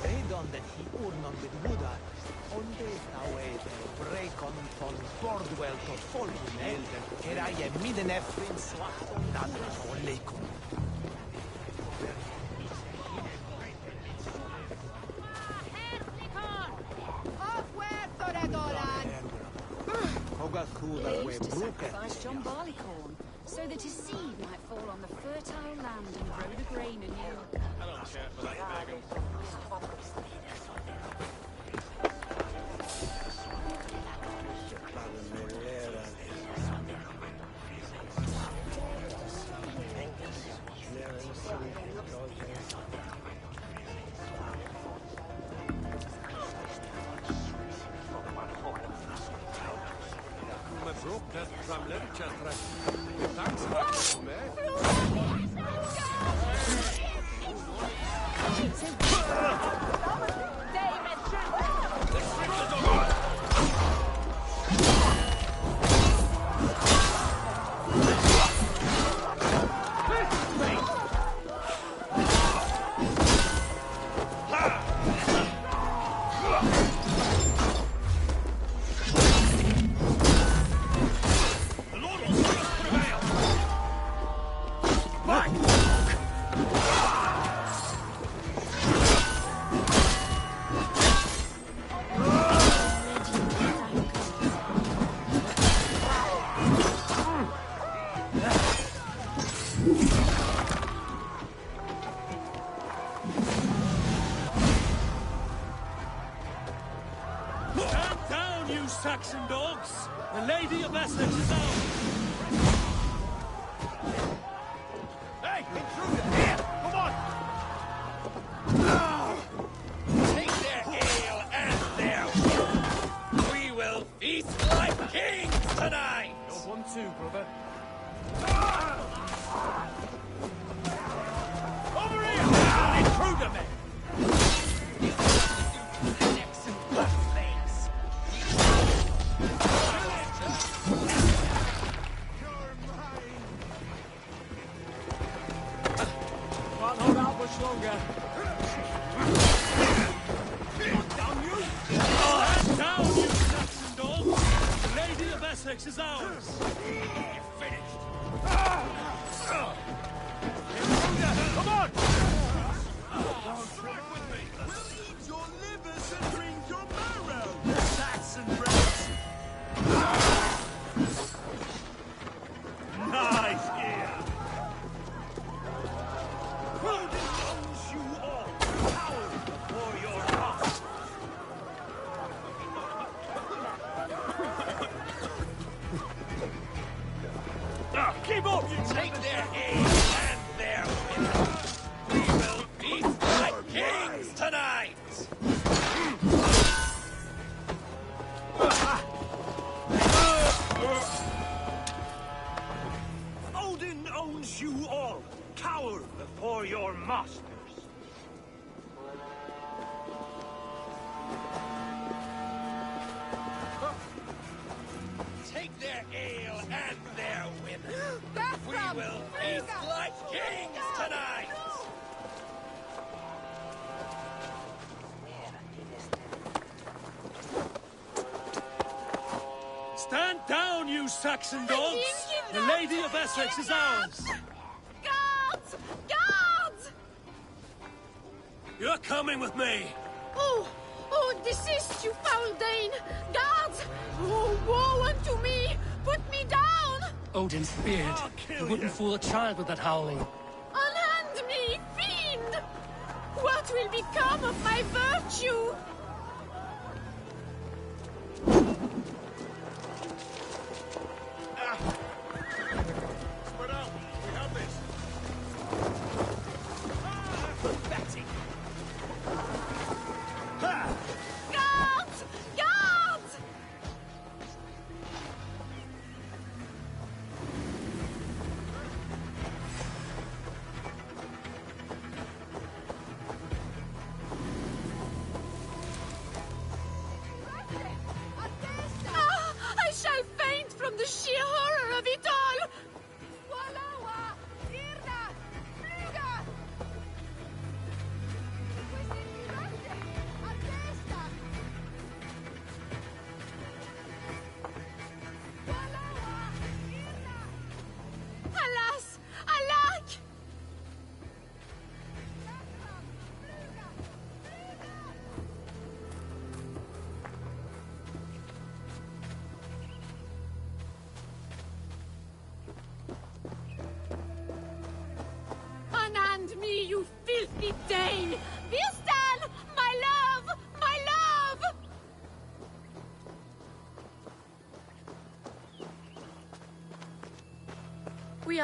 Redon that he urnon with Buddha, onde tauete brecon von Bordwell to Folkunel, erae midenefrin swachton dadra oleikum. They used to sacrifice John Barleycorn, so that his seed might fall on the fertile land and grow the grain anew. I don't care for that, Megan. Saxon dogs! The Lady of Essex is out! Hey, intruder! Here! Come on! Take their ale and their wine! We will feast like kings tonight! You're one too, brother. Over here! Intruder, man! Longer. Down you! Down, you Saxon dogs! The Lady of Essex is ours! You're finished! Come on! Strike with me! We'll eat your livers and drink your marrow! Saxon race! Nice ear! Keep up! You take their aim and their winner. We will feast like kings tonight! Odin owns you all! Cower before your masters! Take their ale and their winner. We will feast like kings tonight! Stand down, you Saxon dogs! The Lady of Essex is ours! Guards! Guards! You're coming with me! Oh, desist, you foul Dane! Guards! Oh, woe unto me! Put me down! Odin's beard. You wouldn't fool a child with that howling. Unhand me, fiend! What will become of my virtue? Spread out! We have this! Pathetic! Guards! Guards!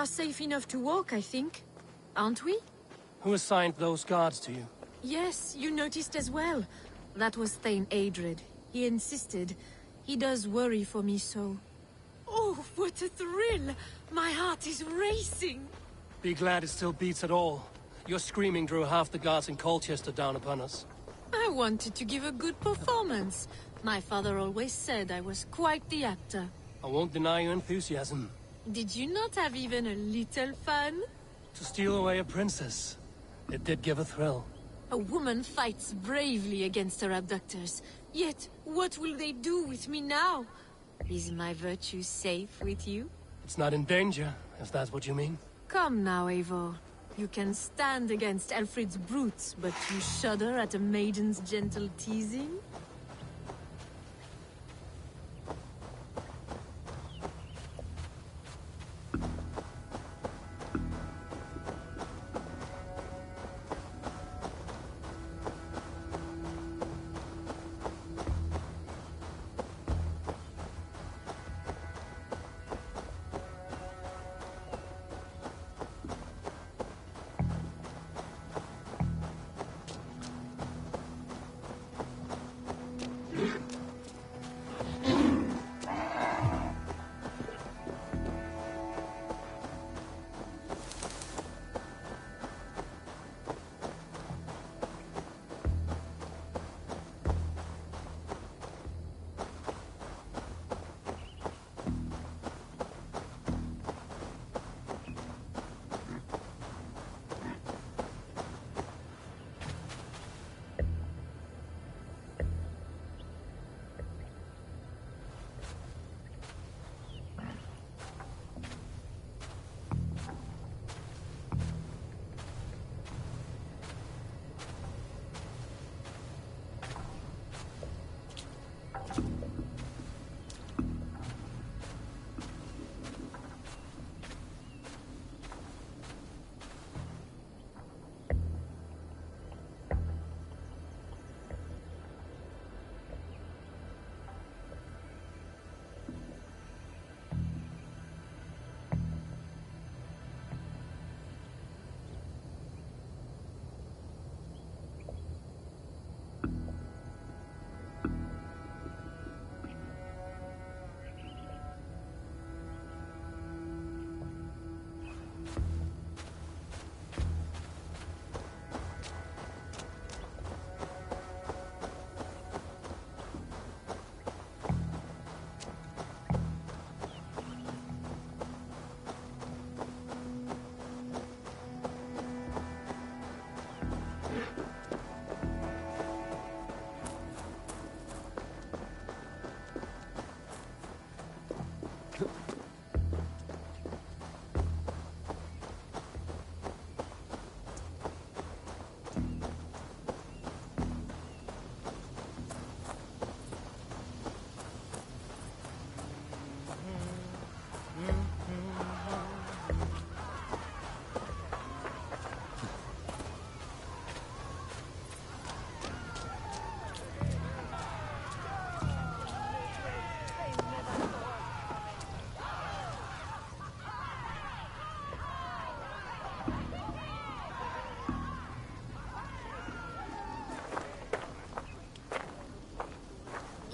are safe enough to walk, I think. Aren't we? Who assigned those guards to you? Yes, you noticed as well. That was Thane Adred. He insisted. He does worry for me so. Oh, what a thrill! My heart is racing! Be glad it still beats at all. Your screaming drew half the guards in Colchester down upon us. I wanted to give a good performance. My father always said I was quite the actor. I won't deny your enthusiasm. Did you not have even a little fun? To steal away a princess. It did give a thrill. A woman fights bravely against her abductors. Yet, what will they do with me now? Is my virtue safe with you? It's not in danger, if that's what you mean. Come now, Eivor. You can stand against Alfred's brutes, but you shudder at a maiden's gentle teasing?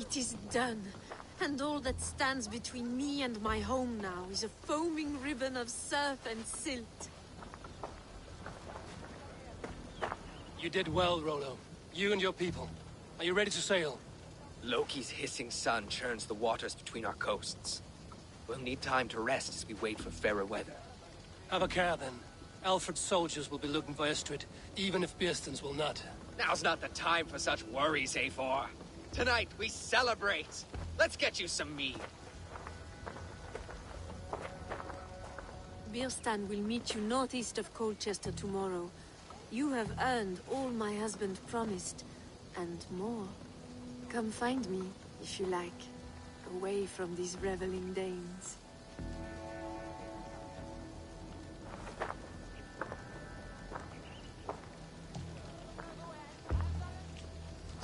It is done, and all that stands between me and my home now is a foaming ribbon of surf and silt. You did well, Rollo. You and your people. Are you ready to sail? Loki's hissing sun churns the waters between our coasts. We'll need time to rest as we wait for fairer weather. Have a care, then. Alfred's soldiers will be looking for Estrid, even if Bearstons will not. Now's not the time for such worries, Eivor. Tonight, we celebrate. Let's get you some mead. Birstan will meet you northeast of Colchester tomorrow. You have earned all my husband promised, and more. Come find me, if you like, away from these reveling Danes.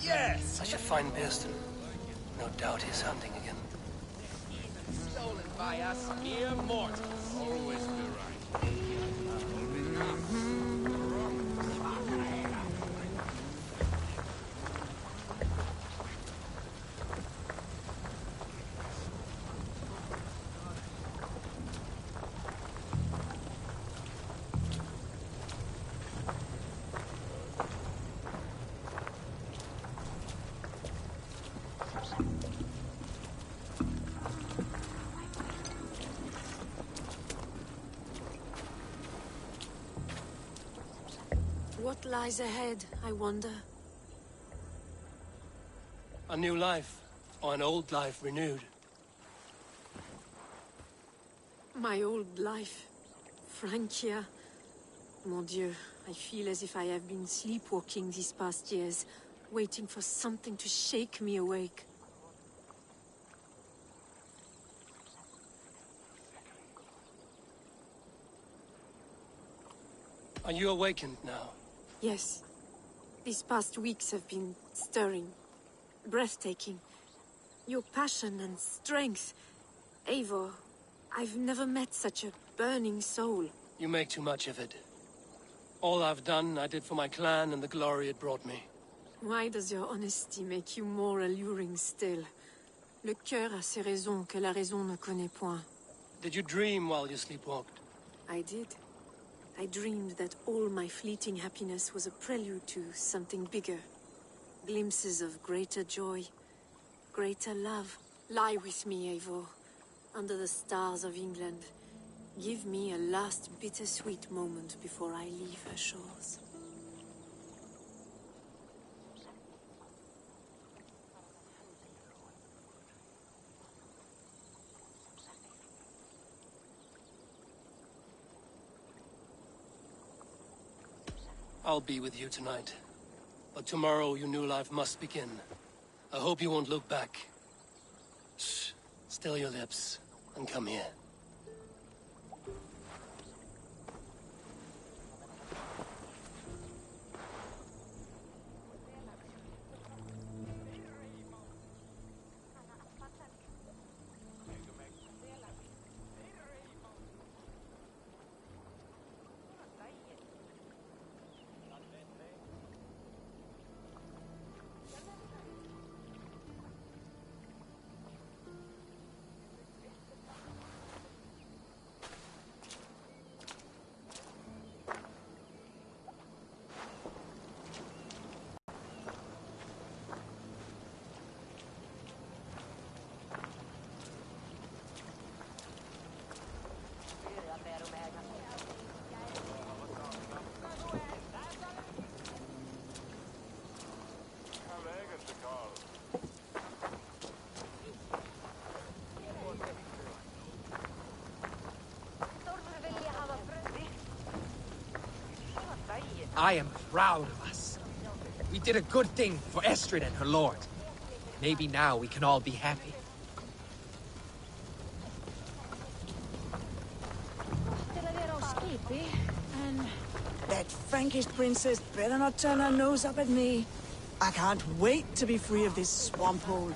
Yes! I should find Bearston. No doubt he's hunting again. Stolen by us mere mortals. Always be right. What lies ahead, I wonder? A new life, or an old life renewed. My old life. Francia. Mon Dieu, I feel as if I have been sleepwalking these past years, waiting for something to shake me awake. Are you awakened now? Yes. These past weeks have been stirring. Breathtaking. Your passion and strength. Eivor, I've never met such a burning soul. You make too much of it. All I've done, I did for my clan and the glory it brought me. Why does your honesty make you more alluring still? Le cœur a ses raisons que la raison ne connaît point. Did you dream while you sleepwalked? I did. I dreamed that all my fleeting happiness was a prelude to something bigger. Glimpses of greater joy, greater love. Lie with me, Eivor, under the stars of England. Give me a last bittersweet moment before I leave her shores. I'll be with you tonight. But tomorrow your new life must begin. I hope you won't look back. Shh. Still your lips, and come here. I am proud of us. We did a good thing for Estrid and her lord. Maybe now we can all be happy. That Frankish princess better not turn her nose up at me. I can't wait to be free of this swamp hole.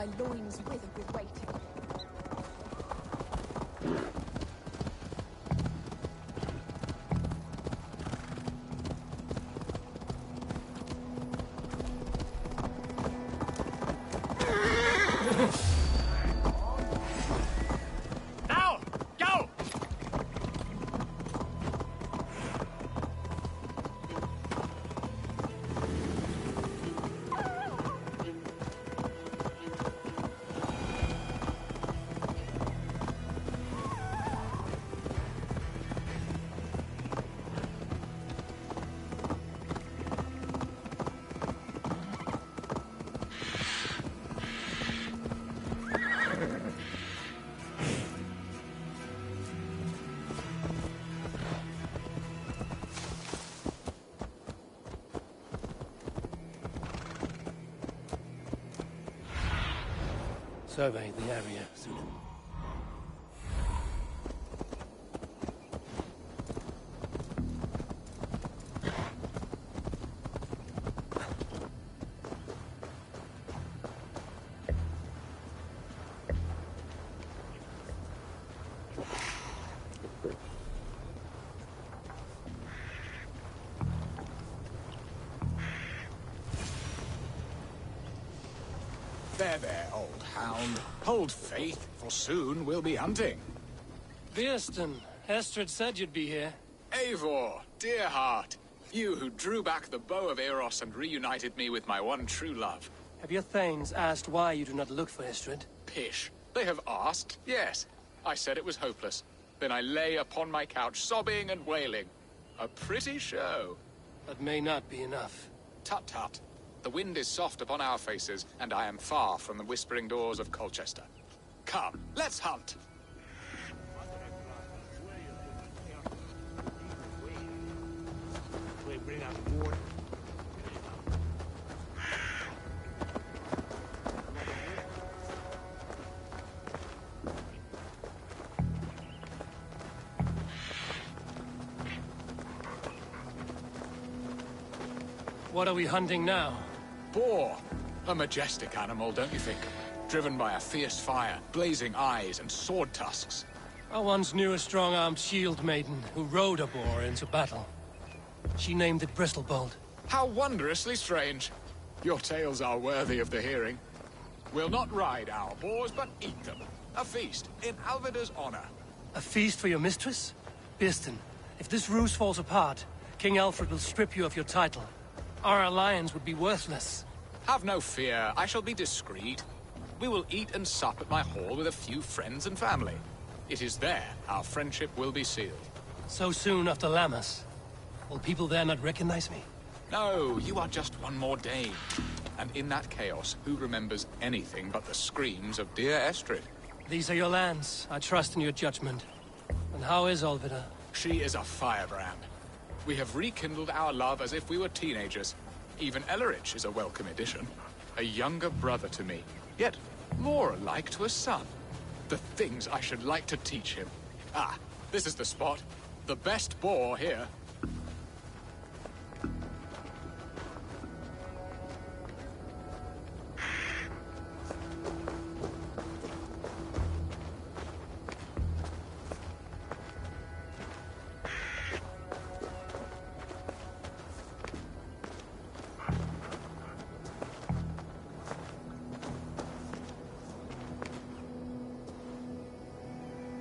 my loins wither with waiting. Now! Go! Survey the area, Sunan. There, old hound. Hold faith, for soon we'll be hunting. Birsten, Estrid said you'd be here. Eivor, dear heart. You who drew back the bow of Eros and reunited me with my one true love. Have your thanes asked why you do not look for Estrid? Pish. They have asked, yes. I said it was hopeless. Then I lay upon my couch, sobbing and wailing. A pretty show. That may not be enough. Tut-tut. The wind is soft upon our faces, and I am far from the whispering doors of Colchester. Come, let's hunt! We bring out water. What are we hunting now? Boar. A majestic animal, don't you think? Driven by a fierce fire, blazing eyes, and sword tusks. I once knew a strong-armed shield maiden who rode a boar into battle. She named it Bristlebolt. How wondrously strange. Your tales are worthy of the hearing. We'll not ride our boars, but eat them. A feast, in Alvida's honor. A feast for your mistress? Birsten, if this ruse falls apart, King Alfred will strip you of your title. Our alliance would be worthless. Have no fear, I shall be discreet. We will eat and sup at my hall with a few friends and family. It is there our friendship will be sealed. So soon after Lammas? Will people there not recognize me? No, you are just one more Dane. And in that chaos, who remembers anything but the screams of dear Estrid? These are your lands. I trust in your judgment. And how is Olvida? She is a firebrand. We have rekindled our love as if we were teenagers. Even Ellerich is a welcome addition. A younger brother to me, yet more alike to a son. The things I should like to teach him. Ah, this is the spot. The best boar here.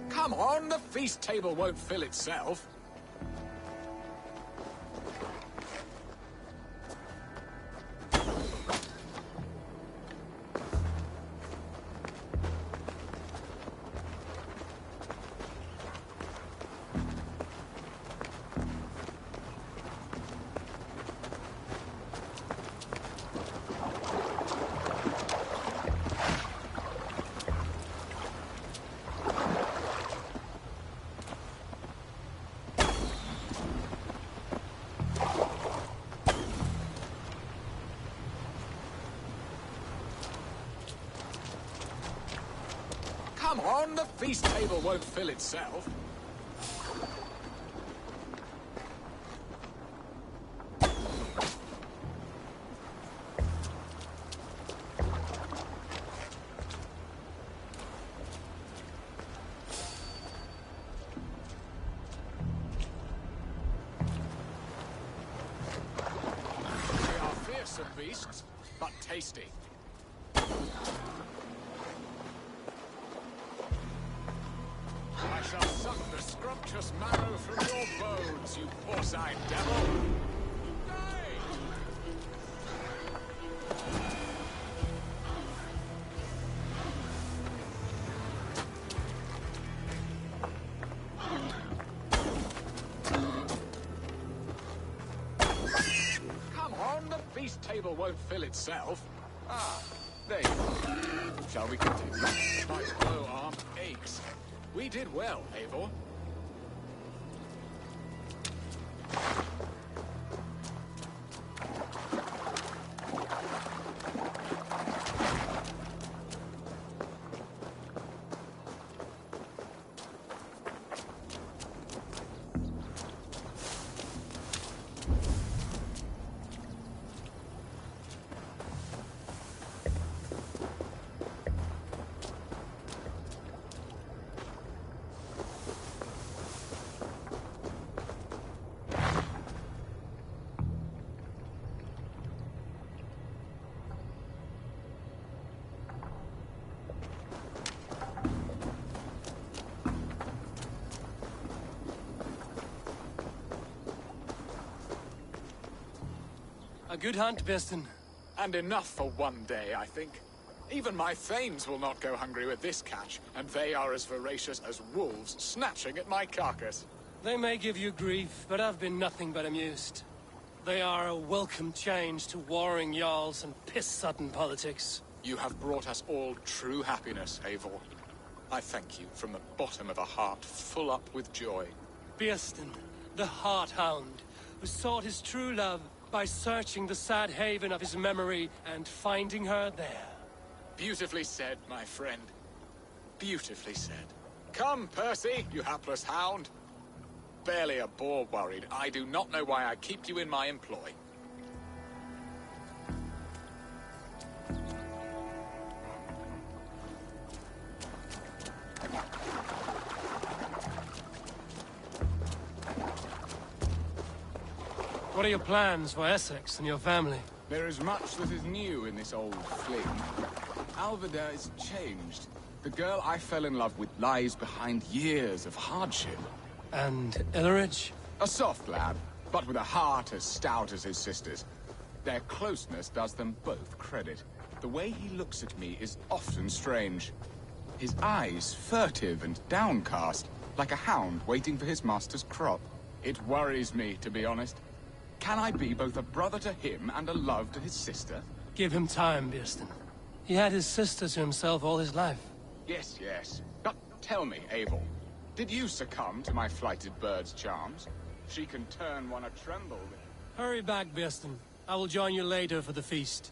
Come on, the feast table won't fill itself. Come on, the feast table won't fill itself. beasts, but tasty. I shall suck the scrumptious marrow from your bones, you porcine devil! Die! Come on, the feast table won't fill itself. Ah, there you are. Shall we continue? My bow arm aches. We did well, Eivor. A good hunt, Beston. And enough for one day, I think. Even my thanes will not go hungry with this catch, and they are as voracious as wolves snatching at my carcass. They may give you grief, but I've been nothing but amused. They are a welcome change to warring jarls and piss-sudden politics. You have brought us all true happiness, Eivor. I thank you from the bottom of a heart full up with joy. Beston, the Heart Hound, who sought his true love by searching the sad haven of his memory and finding her there. Beautifully said, my friend. Beautifully said. Come, Percy, you hapless hound. Barely a boar worried. I do not know why I keep you in my employ. What are your plans for Essex and your family? There is much that is new in this old fling. Alvida is changed. The girl I fell in love with lies behind years of hardship. And Illerich? A soft lad, but with a heart as stout as his sister's. Their closeness does them both credit. The way he looks at me is often strange. His eyes furtive and downcast, like a hound waiting for his master's crop. It worries me, to be honest. Can I be both a brother to him and a love to his sister? Give him time, Beston. He had his sister to himself all his life. Yes, yes. But tell me, Eivor, did you succumb to my flighted bird's charms? She can turn one a tremble. Hurry back, Beston. I will join you later for the feast.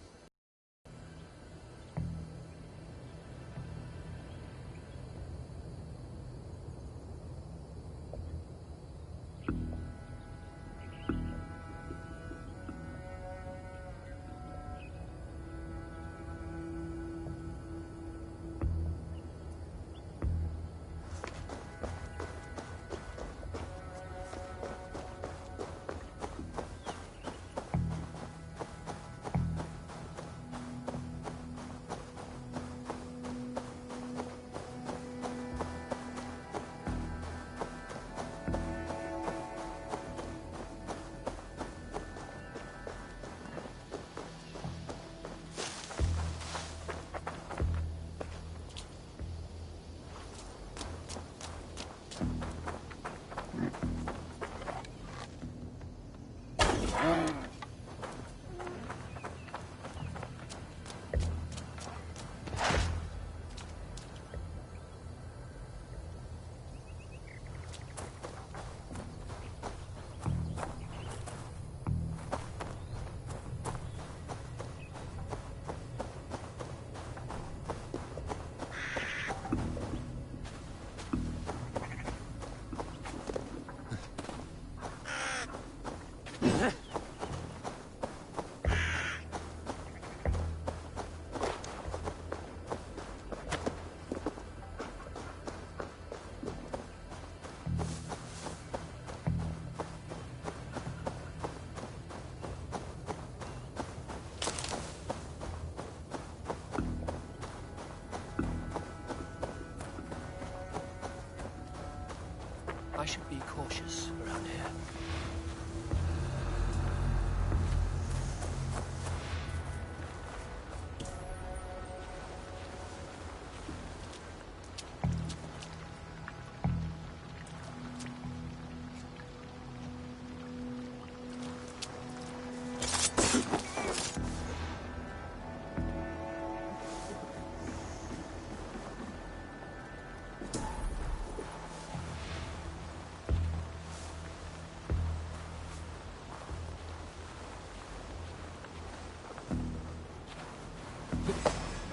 I should be cautious around here.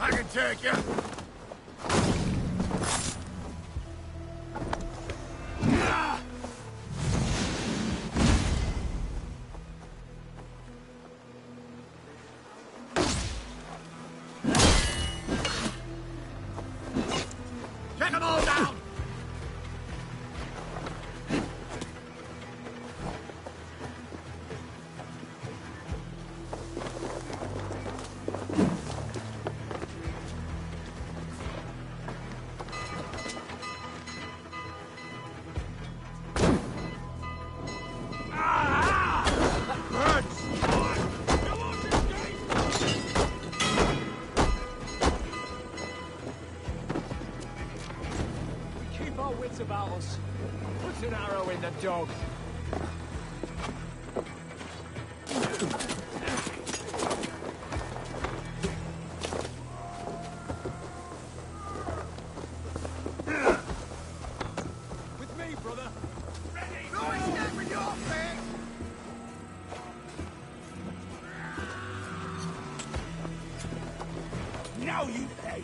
I can take you. Take them all down! About us. Put an arrow in the dog. With me, brother. Ready. Go and stand with your face. Now you pay.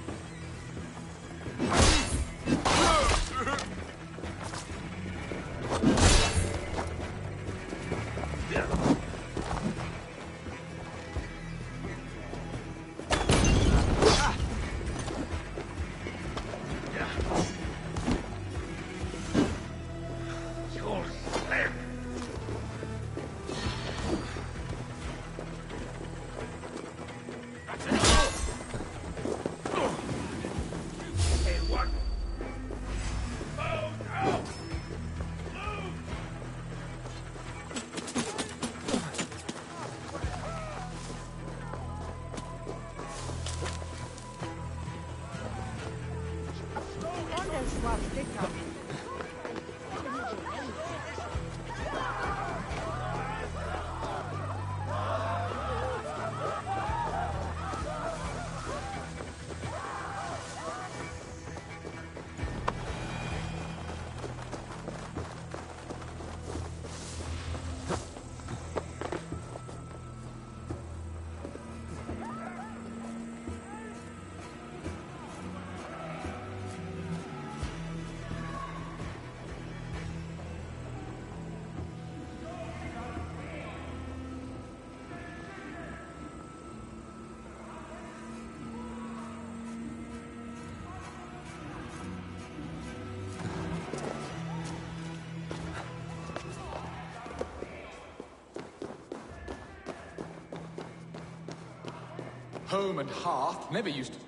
Home and hearth never used to...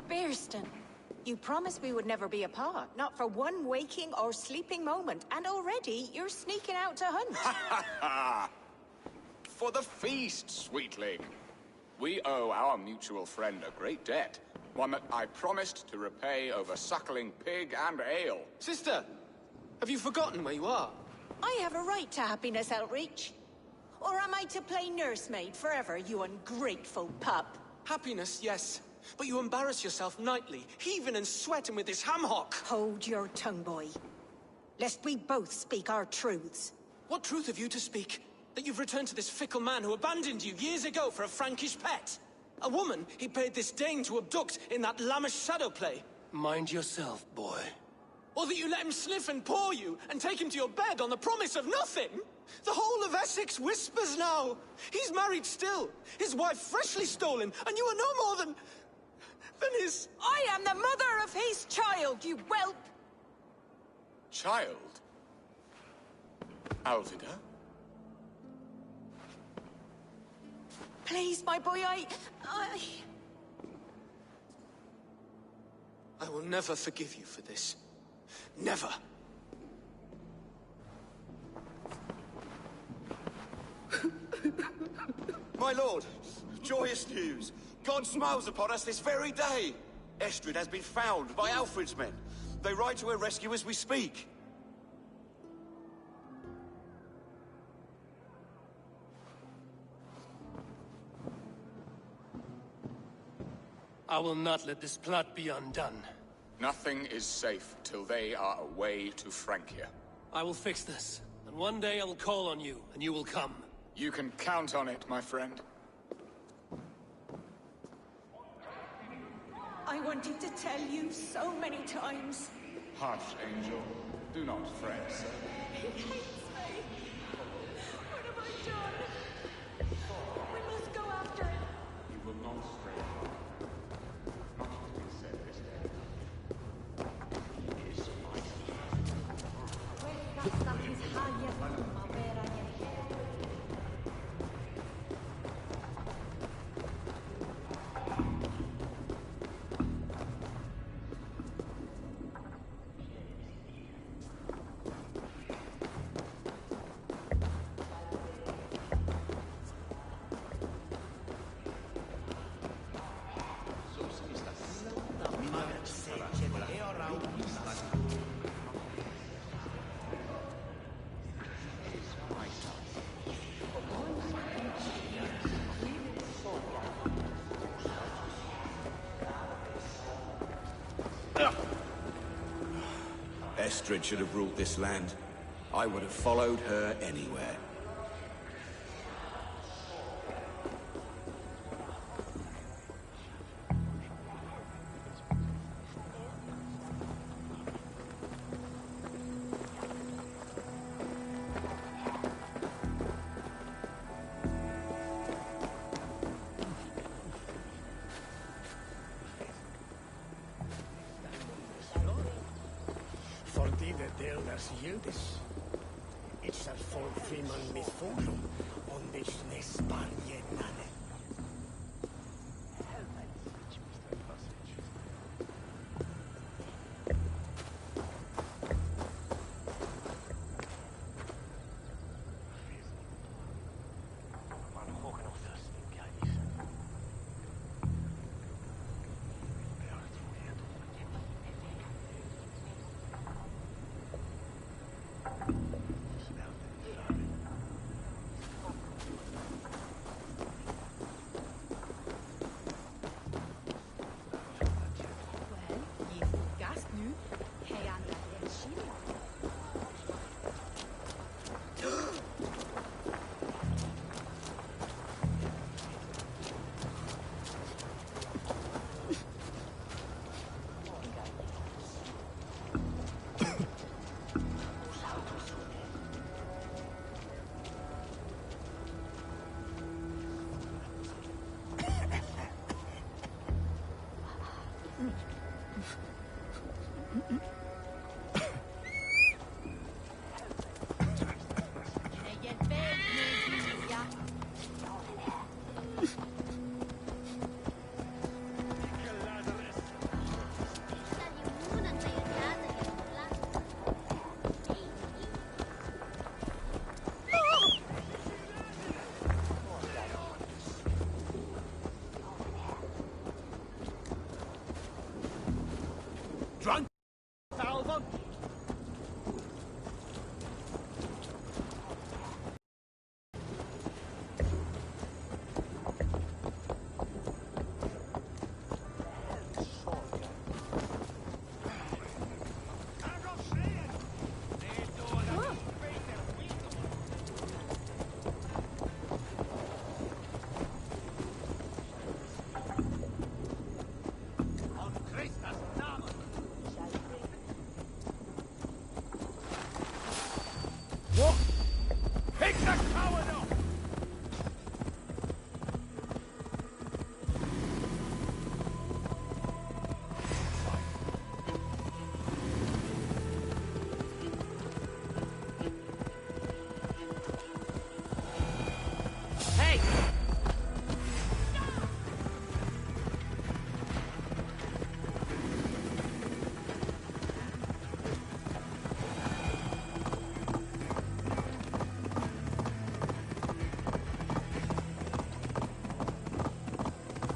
Bearston, you promised we would never be apart, not for one waking or sleeping moment, and already you're sneaking out to hunt. For the feast, sweetling. We owe our mutual friend a great debt, one that I promised to repay over suckling pig and ale. Sister, have you forgotten where you are? I have a right to happiness, Outreach. Or am I to play nursemaid forever, you ungrateful pup? Happiness, yes. But you embarrass yourself nightly, heaving and sweating with this ham-hock. Hold your tongue, boy. Lest we both speak our truths. What truth have you to speak? That you've returned to this fickle man who abandoned you years ago for a Frankish pet? A woman he paid this Dane to abduct in that lammish shadow play? Mind yourself, boy. Or that you let him sniff and paw you, and take him to your bed on the promise of nothing? The whole of Essex whispers now. He's married still, his wife freshly stolen, and you are no more than his... I am the mother of his child, you whelp! Child? Alvida? Please, my boy, I will never forgive you for this. Never. My lord, joyous news. God smiles upon us this very day. Estrid has been found by Alfred's men. They ride to her rescue as we speak. I will not let this plot be undone. Nothing is safe till they are away to Francia. I will fix this, and one day I will call on you, and you will come. You can count on it, my friend. I wanted to tell you so many times. Hush, Angel. Do not fret, sir. He hates me. What have I done? We must go after him. You will not stray. Much has been said this day. He is Estrid should have ruled this land. I would have followed her anywhere. Delas gildes. It's a full freeman mythorium on this Nesparjenane.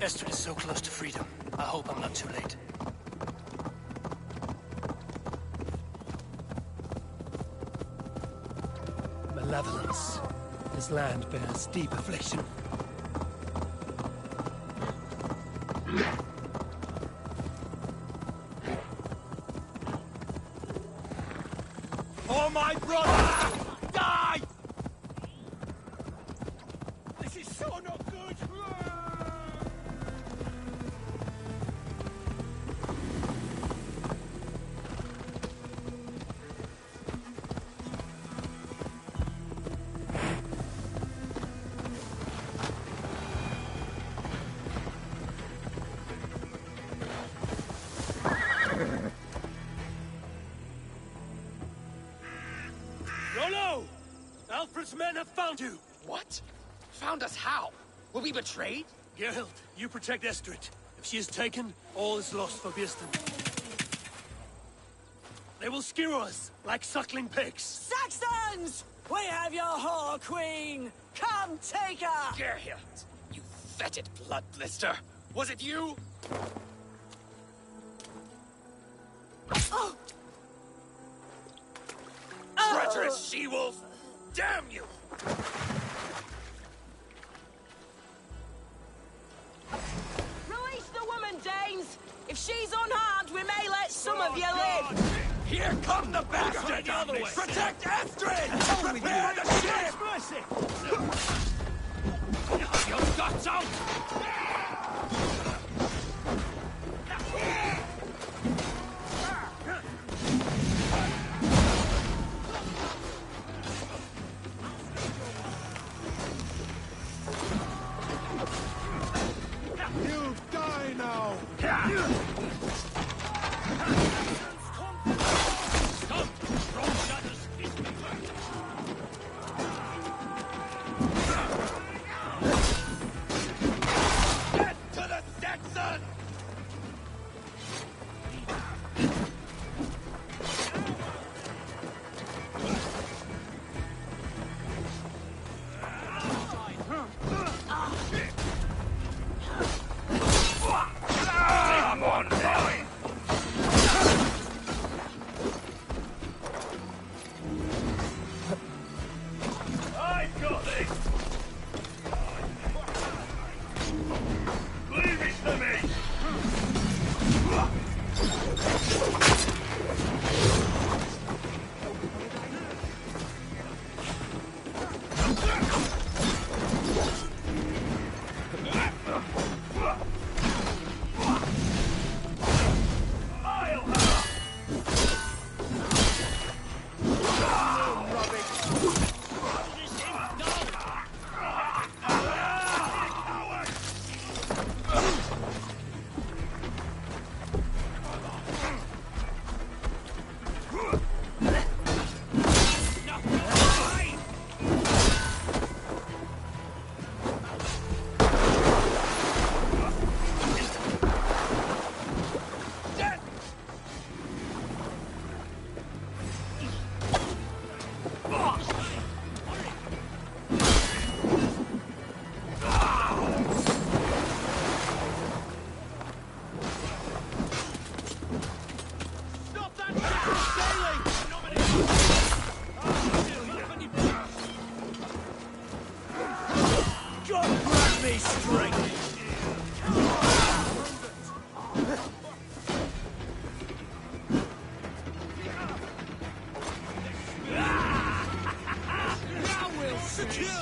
Estrid is so close to freedom. I hope I'm not too late. Malevolence. This land bears deep affliction. For my brother! Die! This is so not good! Rollo! Alfred's men have found you! What? Found us how? Were we betrayed? Gerhild, you protect Estrid. If she is taken, all is lost for Birsten. They will skewer us like suckling pigs. Saxons! We have your whore queen! Come take her! Gerhild, you fetid blood blister! Was it you? Oh! Treacherous she-wolf! Damn you! Release the woman, Danes! If she's unharmed, we may let some of you live! Here come the bastards! Protect Estrid! Prepare the ship! Have your guts out! You die now! Get to the Saxon! Come on, boy! I've got this! Leave it to me!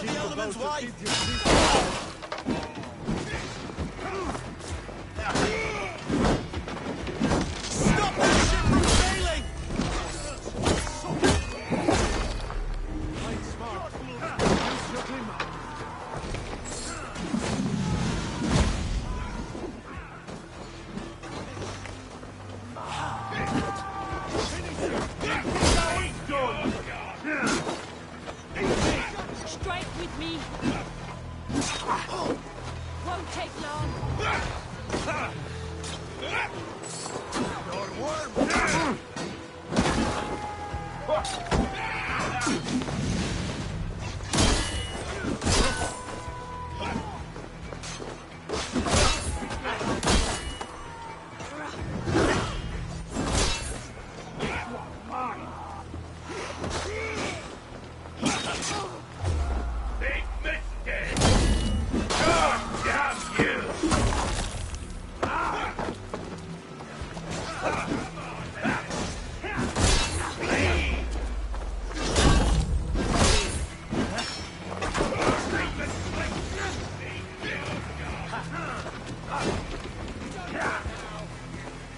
Ealdorman's wife! Stop that ship from sailing! Strike with me.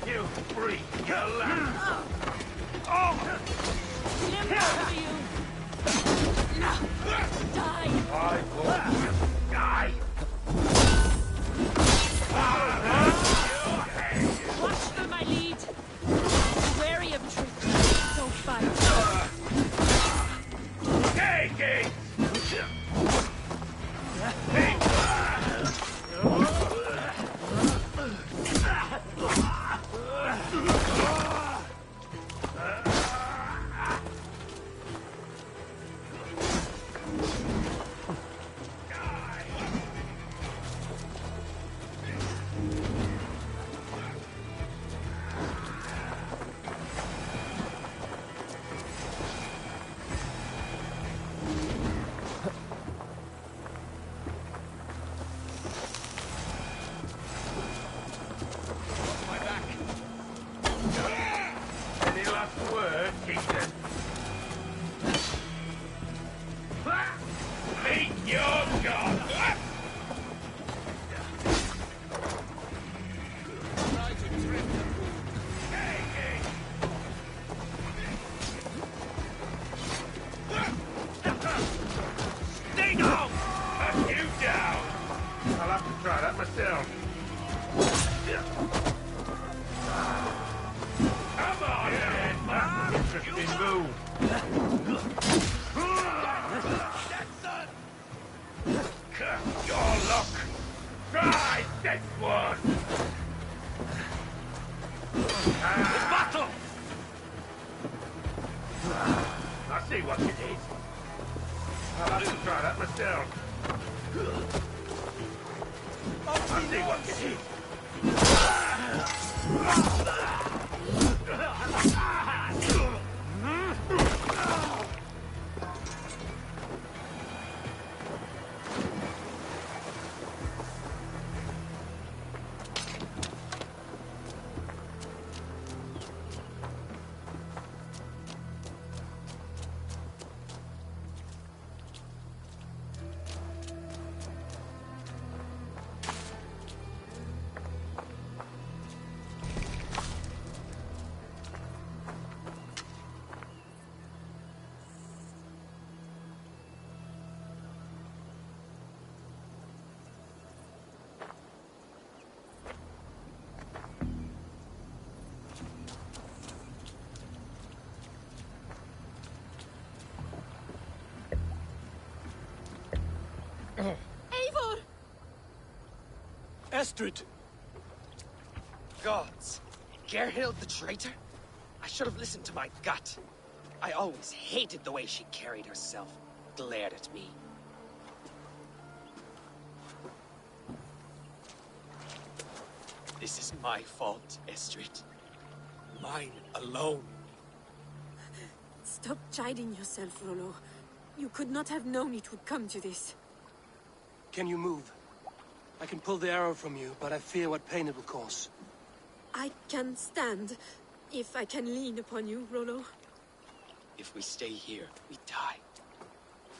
You freak! You lamb! Limbo for you! Die! I will die! Watch for my lead! Wary of tricks, don't fight. Take it! Eivor! Estrid! Gods! Gerhild the traitor? I should have listened to my gut. I always hated the way she carried herself, glared at me. This is my fault, Estrid. Mine alone. Stop chiding yourself, Rollo. You could not have known it would come to this. Can you move? I can pull the arrow from you, but I fear what pain it will cause. I can stand, if I can lean upon you, Rollo. If we stay here, we die.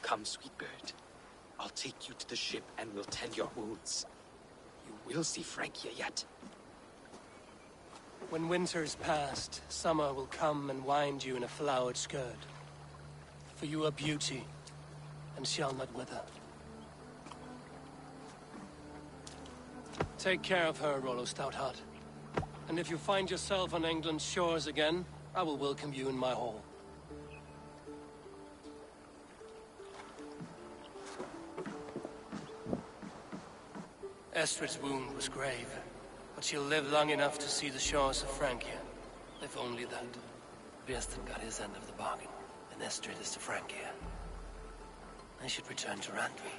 Come, sweet bird. I'll take you to the ship and we'll tend your wounds. You will see Francia yet. When winter is past, summer will come and wind you in a flowered skirt. For you are beauty, and shall not wither. Take care of her, Rollo Stoutheart. And if you find yourself on England's shores again, I will welcome you in my hall. Estrid's wound was grave, but she'll live long enough to see the shores of Francia. If only that. Bieston got his end of the bargain, and Estrid is to Francia. I should return to Randvi.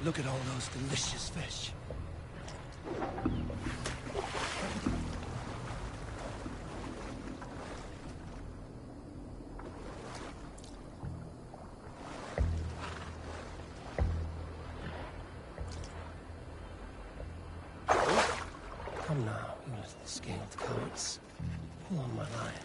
Look at all those delicious fish. Come now, you little scaled cowards. Pull on my line.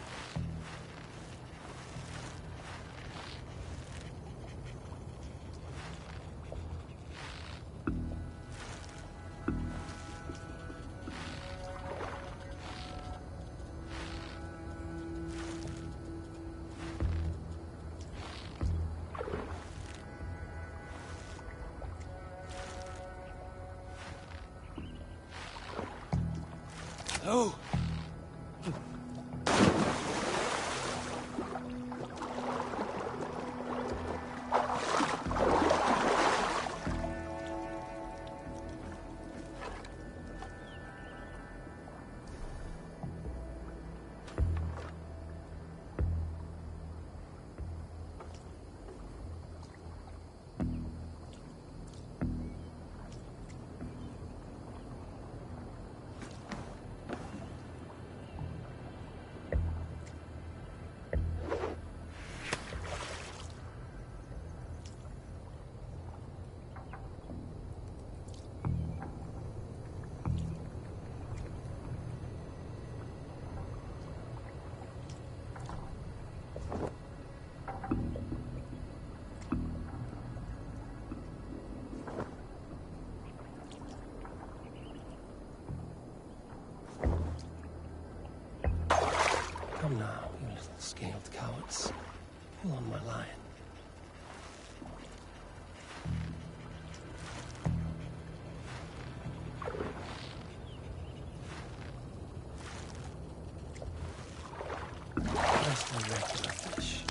Oh! Come now, you little scaled cowards. Pull on my line. Just a regular fish.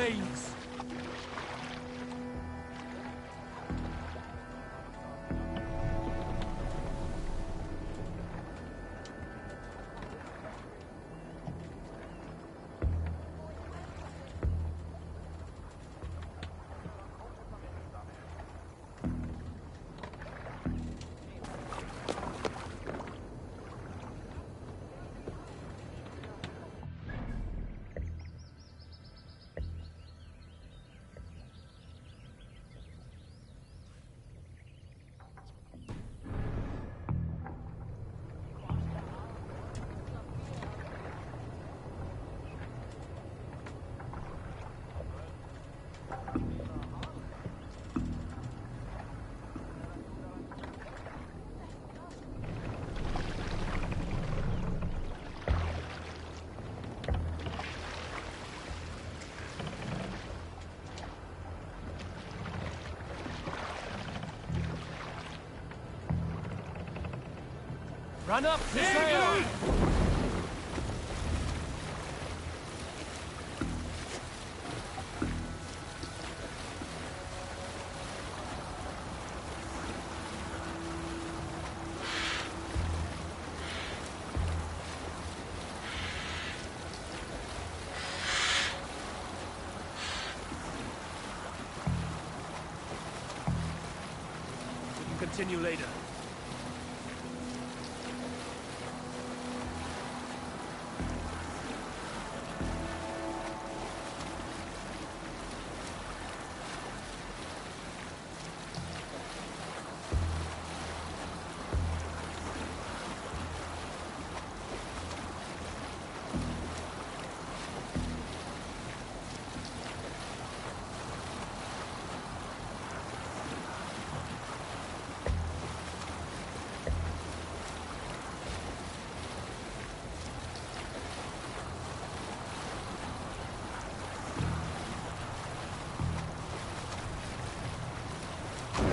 remains. Run up to sail! We can continue later.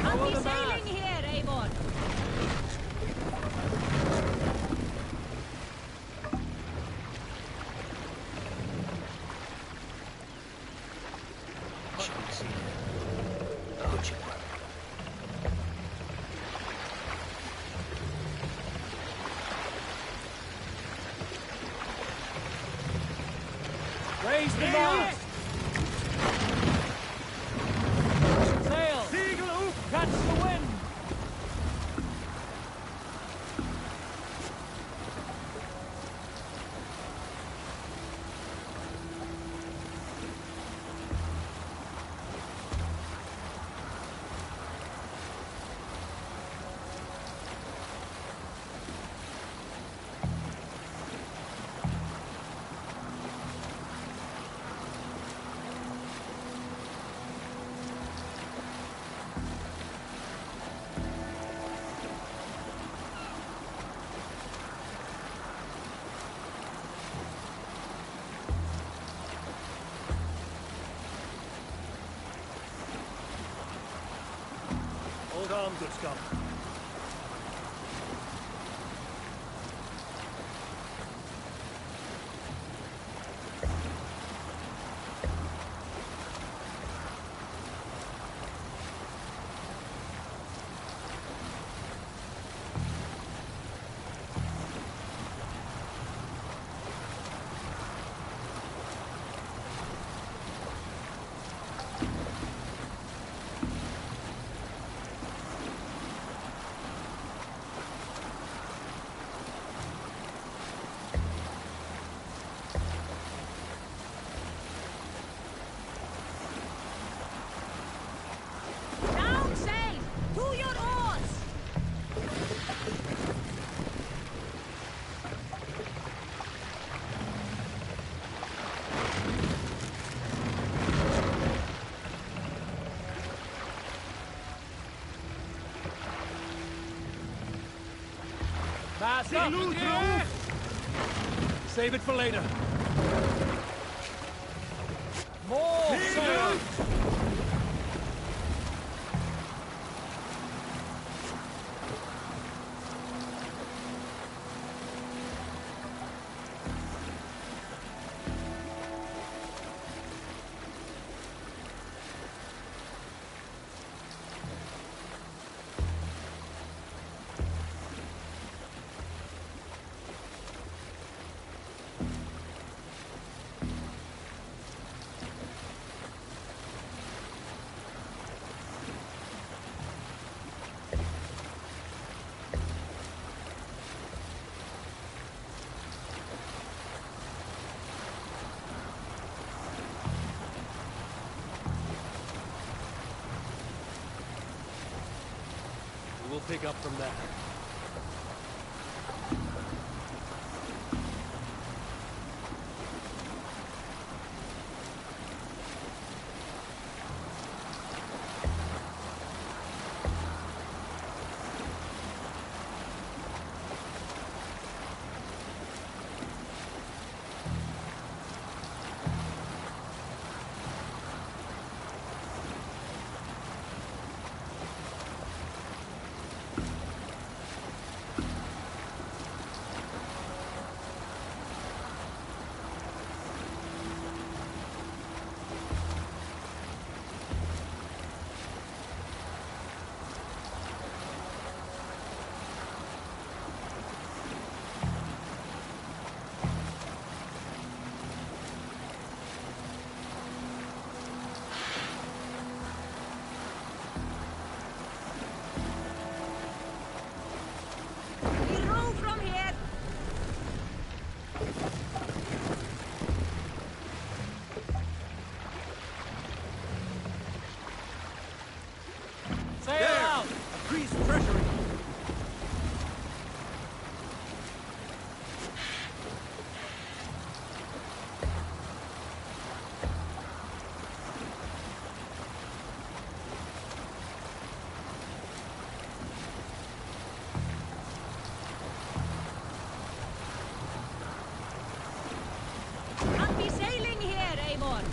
I'll be sailing here, Avon. Raise the mast! Sail! Catch the wind! Hold on, good Scott. Down sail! To your oars! Mast up! Yeah. Save it for later. More sail! pick up from there. Sail out! A priest's treasury! Can't be sailing here, Amon.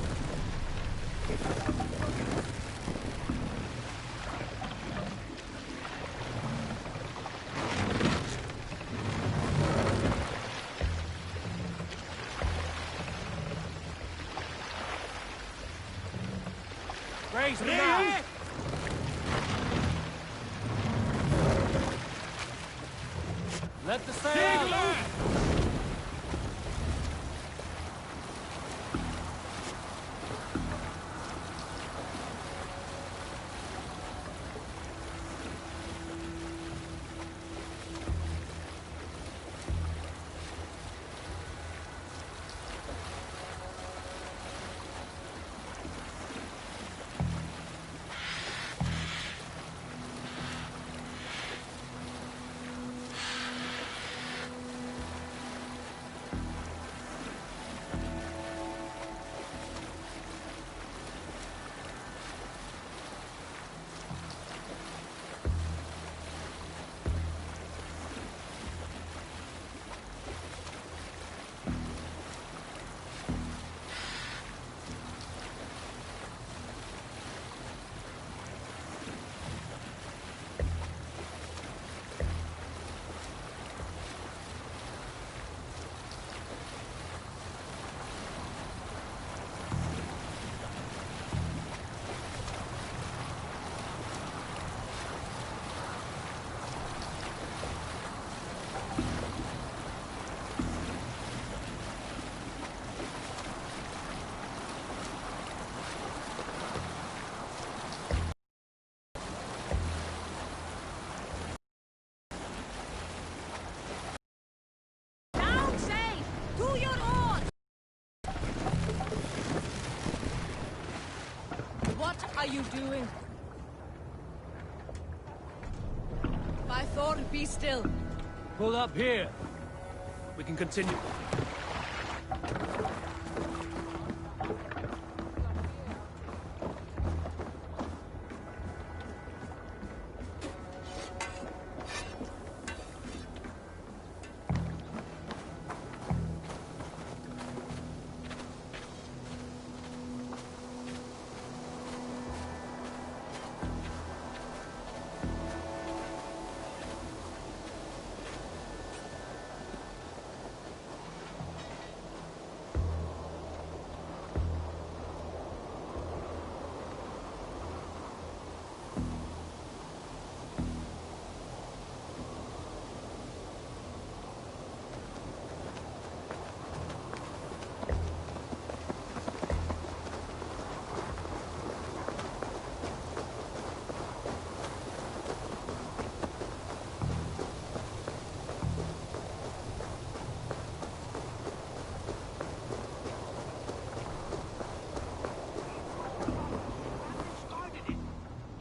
Raise me now! Let the sail out! Down safe! To your oars! What are you doing? By Thor, be still. Pull up here. We can continue.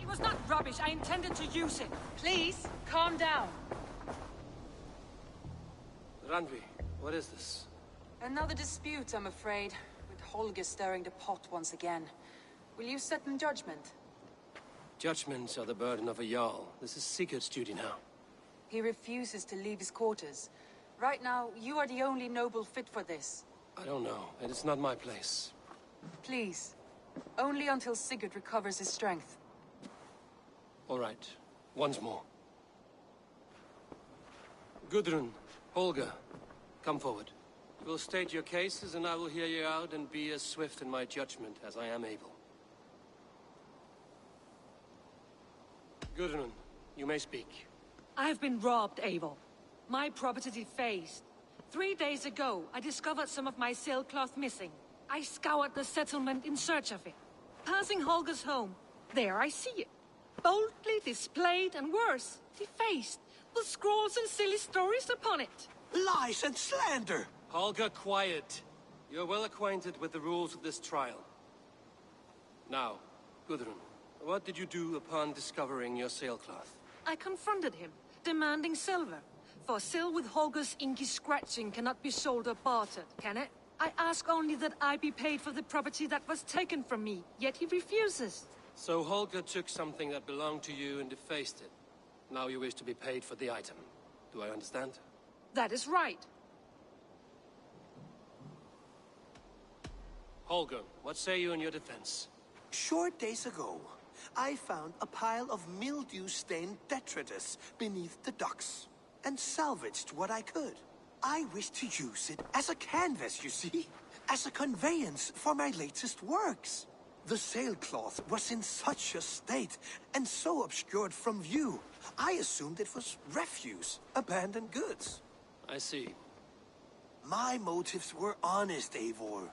It was not rubbish. I intended to use it. Please, calm down. Randvi, what is this? Another dispute, I'm afraid, with Holger stirring the pot once again. Will you sit in judgment? Judgments are the burden of a Jarl. This is Sigurd's duty now. He refuses to leave his quarters. Right now, you are the only noble fit for this. I don't know. It is not my place. Please. Only until Sigurd recovers his strength. All right. Once more. Gudrun, Holger, come forward. You will state your cases, and I will hear you out and be as swift in my judgment as I am able. Gudrun, you may speak. I have been robbed, Eivor. My property defaced. 3 days ago, I discovered some of my sailcloth missing. I scoured the settlement in search of it. Passing Holger's home, there I see it. Boldly displayed and worse, defaced, with scrawls and silly stories upon it. Lies and slander! Holger, quiet. You're well acquainted with the rules of this trial. Now, Gudrun, what did you do upon discovering your sailcloth? I confronted him, demanding silver. For sil with Holger's inky scratching cannot be sold or bartered, can it? I ask only that I be paid for the property that was taken from me, yet he refuses. So Holger took something that belonged to you and defaced it. Now you wish to be paid for the item. Do I understand? That is right. Holger, what say you in your defense? Short days ago, I found a pile of mildew-stained detritus beneath the docks, and salvaged what I could. I wish to use it as a canvas, you see? As a conveyance for my latest works. The sailcloth was in such a state, and so obscured from view, I assumed it was refuse, abandoned goods. I see. My motives were honest, Eivor.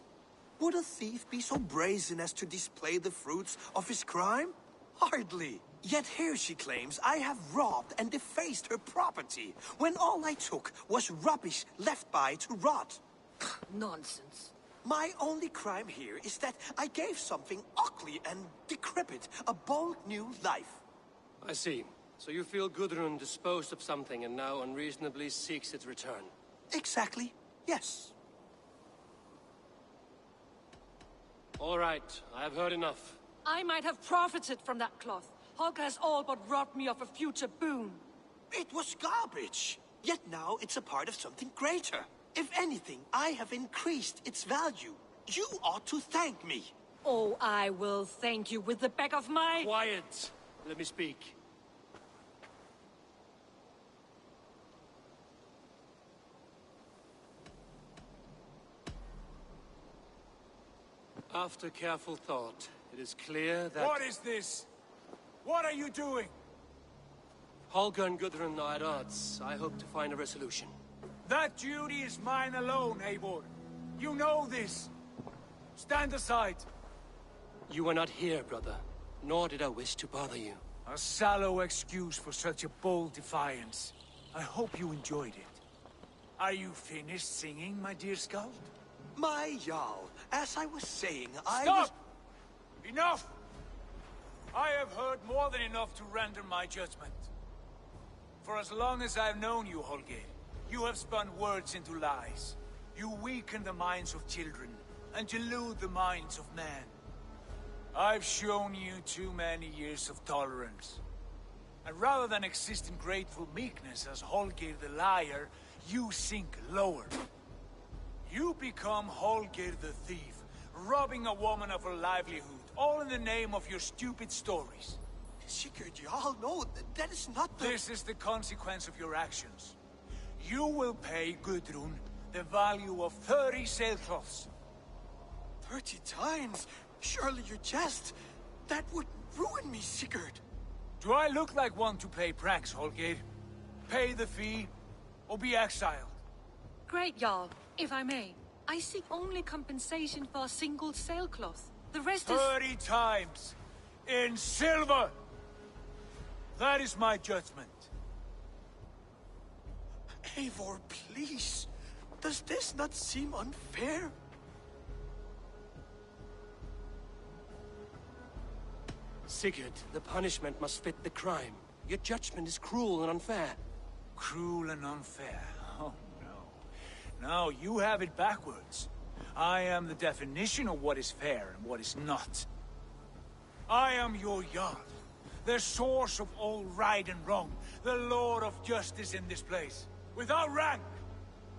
Would a thief be so brazen as to display the fruits of his crime? Hardly. Yet here she claims I have robbed and defaced her property, when all I took was rubbish left by to rot. Nonsense. My only crime here is that I gave something ugly and decrepit a bold new life. I see. So you feel Gudrun disposed of something and now unreasonably seeks its return? Exactly, yes. All right, I have heard enough. I might have profited from that cloth. Holger has all but robbed me of a future boon. It was garbage. Yet now it's a part of something greater. If anything, I have increased its value. You ought to thank me. Oh, I will thank you with the back of my... Quiet! Let me speak. After careful thought, it is clear that... What is this? What are you doing? Holger and Gudrun are at odds. I hope to find a resolution. That duty is mine alone, Eivor. You know this. Stand aside. You were not here, brother. Nor did I wish to bother you. A sallow excuse for such a bold defiance. I hope you enjoyed it. Are you finished singing, my dear Skald? My Jarl, as I was saying, Stop! Enough! I have heard more than enough to render my judgment. For as long as I've known you, Holger, you have spun words into lies. You weaken the minds of children, and delude the minds of men. I've shown you too many years of tolerance. And rather than exist in grateful meekness as Holger the liar, you sink lower. You become Holger the thief, robbing a woman of her livelihood, all in the name of your stupid stories. Sigurd, Jarl, no, that is not the... This is the consequence of your actions. You will pay Gudrun the value of 30 sailcloths. 30 times? Surely you jest. That would ruin me, Sigurd. Do I look like one to play pranks, Holger? Pay the fee, or be exiled. Great, Jarl. If I may, I seek only compensation for a single sailcloth. The rest is... 30 times! In silver! That is my judgment. Eivor, please. Does this not seem unfair? Sigurd, the punishment must fit the crime. Your judgment is cruel and unfair. Cruel and unfair? Oh, no. No, you have it backwards. I am the definition of what is fair and what is not. I am your Jarl, the source of all right and wrong, the Lord of justice in this place. Without rank,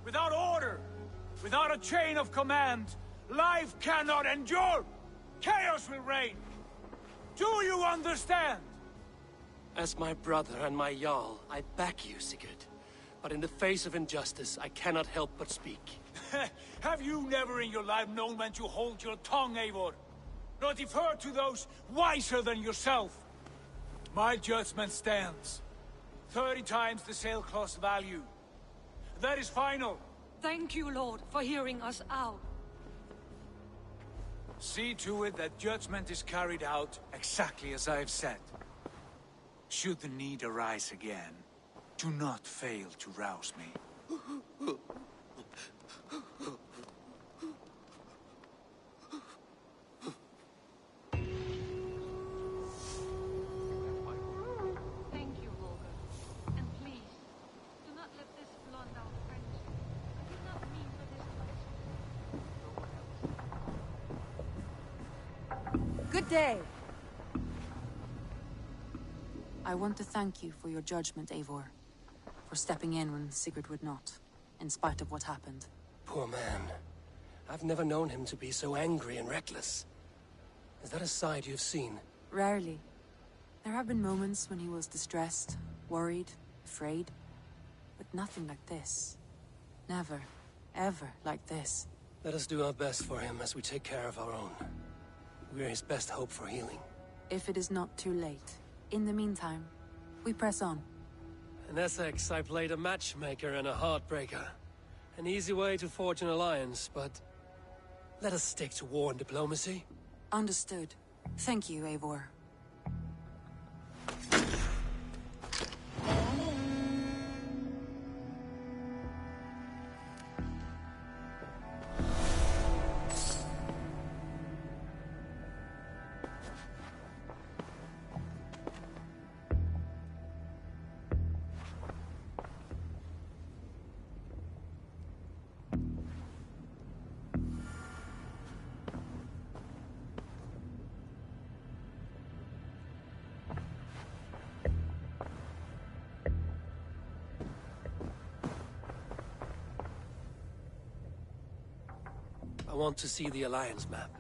without order, without a chain of command, life cannot endure! Chaos will reign! Do you understand? As my brother and my Jarl, I back you, Sigurd. But in the face of injustice, I cannot help but speak. Have you never in your life known when to hold your tongue, Eivor? Nor defer to those wiser than yourself? My judgment stands. 30 times the sailcloth's value. That is final. Thank you, Lord, for hearing us out. See to it that judgment is carried out exactly as I have said. Should the need arise again, do not fail to rouse me. Thank you, Holger. And please, do not let this blunt our friendship. I did not mean for this to... Good day. I want to thank you for your judgment, Eivor. For stepping in when Sigurd would not, in spite of what happened. Poor man. I've never known him to be so angry and reckless. Is that a side you've seen? Rarely. There have been moments when he was distressed, worried, afraid. But nothing like this. Never, ever like this. Let us do our best for him as we take care of our own. We're his best hope for healing. If it is not too late. In the meantime, we press on. In Essex, I played a matchmaker and a heartbreaker. An easy way to forge an alliance, but... let us stick to war and diplomacy. Understood. Thank you, Eivor. I want to see the Alliance map.